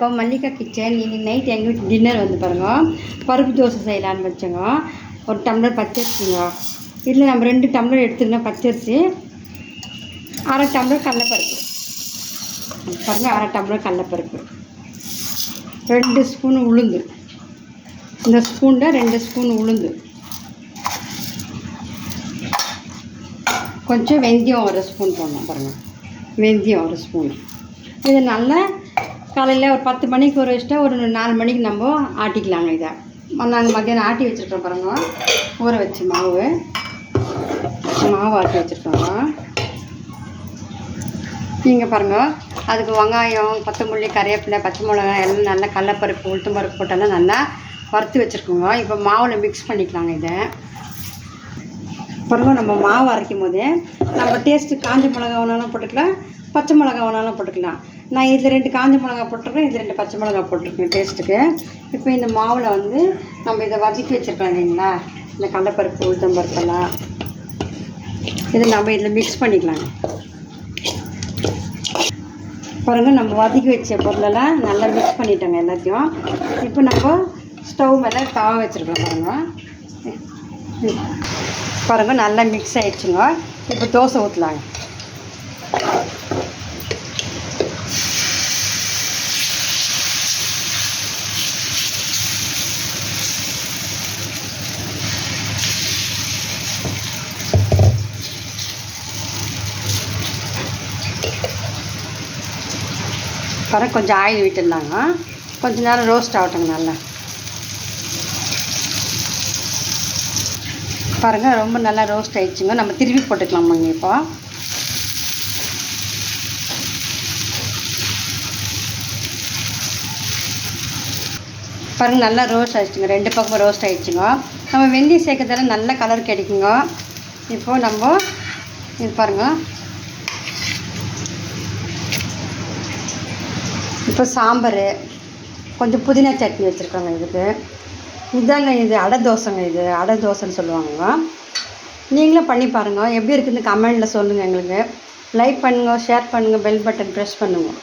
வணக்கம், மல்லிகா கிச்சன். நீங்கள் நைட் எங்கள் வீட்டு டின்னர் வந்து பாருங்கள், பருப்பு தோசை செய்யலான்னு வச்சோங்க. ஒரு டம்ளர் பச்சரிசிங்க, இதில் நம்ம 2 டம்ளர் எடுத்துக்கணும் பச்சரிசி, அரை டம்ளர் கடலைப்பருப்பு பாருங்கள், அரை டம்ளர் கடலைப்பருப்பு, 2 ஸ்பூன் உளுந்து, இந்த ஸ்பூனில் 2 ஸ்பூன் உளுந்து, கொஞ்சம் வெந்தயம் 1 ஸ்பூன் போடணும் பாருங்கள், வெந்தயம் 1 ஸ்பூன். இது நல்லா காலையில் ஒரு 10 மணிக்கு ஊற வச்சுட்டா ஒரு 4 மணிக்கு நம்ம ஆட்டிக்கலாங்க. இதை நாங்கள் மத்தியானம் ஆட்டி வச்சுருக்கோம் பாருங்கள், ஊற வச்சு மாவு ஆட்டி வச்சுருக்கோங்க. நீங்கள் பாருங்கள், அதுக்கு வெங்காயம், கொத்தமல்லி, கறிவேப்பிலை, பச்சை மிளகாய் எல்லாம் நல்லா கடலைப்பருப்பு, உளுத்தம் பருப்பு போட்டெல்லாம் நல்லா வறுத்து வச்சுருக்கோங்க. இப்போ மாவில் மிக்ஸ் பண்ணிக்கலாங்க. இதை பாருங்கள், நம்ம மாவு அரைக்கும் போதே நம்ம டேஸ்ட்டு காஞ்ச மிளகா வேணாலும் போட்டுக்கலாம், பச்சை மிளகா வேணாலும் போட்டுக்கலாம். நான் இதில் 2 காஞ்ச மிளகா போட்டிருக்கேன், இது 2 பச்சை மிளகா போட்டிருக்கேன் டேஸ்ட்டுக்கு. இப்போ இந்த மாவில் வந்து நம்ம இதை வதக்கி வச்சுருக்கோம் இல்லைங்களா, இந்த கடலைப்பருப்பு, உளுத்தம் பருப்பெல்லாம் இதை நம்ம இதில் மிக்ஸ் பண்ணிக்கலாங்க. பாருங்கள், நம்ம வதக்கி வச்ச பொருளெல்லாம் நல்லா மிக்ஸ் பண்ணிட்டோங்க எல்லாத்தையும். இப்போ நம்ம ஸ்டவ் மேலே தவா வச்சுருக்கோம் பாருங்கள், நல்லா மிக்ஸ் ஆகிடுச்சுங்க. இப்போ தோசை ஊற்றலாங்க. பாருங்கள், கொஞ்சம் ஆயில் விட்டுருந்தாங்க, கொஞ்சம் நேரம் ரோஸ்ட் ஆகட்டுங்க. நல்லா பாருங்கள், ரொம்ப நல்லா ரோஸ்ட் ஆகிடுச்சுங்க. நம்ம திருப்பி போட்டுக்கலாமாங்க. இப்போ பாருங்கள், நல்லா ரோஸ்ட் ஆகிடுச்சுங்க, 2 பக்கமும் ரோஸ்ட் ஆகிடுச்சுங்க. நம்ம வெந்தயம் சேர்க்கறதால நல்ல கலர் கிடைக்குங்க. இப்போது நம்ம இது பாருங்கள், இப்போ சாம்பார், கொஞ்சம் புதினா சட்னி வச்சுருக்காங்க. இதுக்கு இதாங்க, இது அடை தோசைங்க. இது அடை தோசைன்னு சொல்லுவாங்க. நீங்களும் பண்ணி பாருங்கள், எப்படி இருக்குதுன்னு கமெண்டில் சொல்லுங்கள். எங்களுக்கு லைக் பண்ணுங்கள், ஷேர் பண்ணுங்கள், பெல் பட்டன் ப்ரெஸ் பண்ணுங்கள்.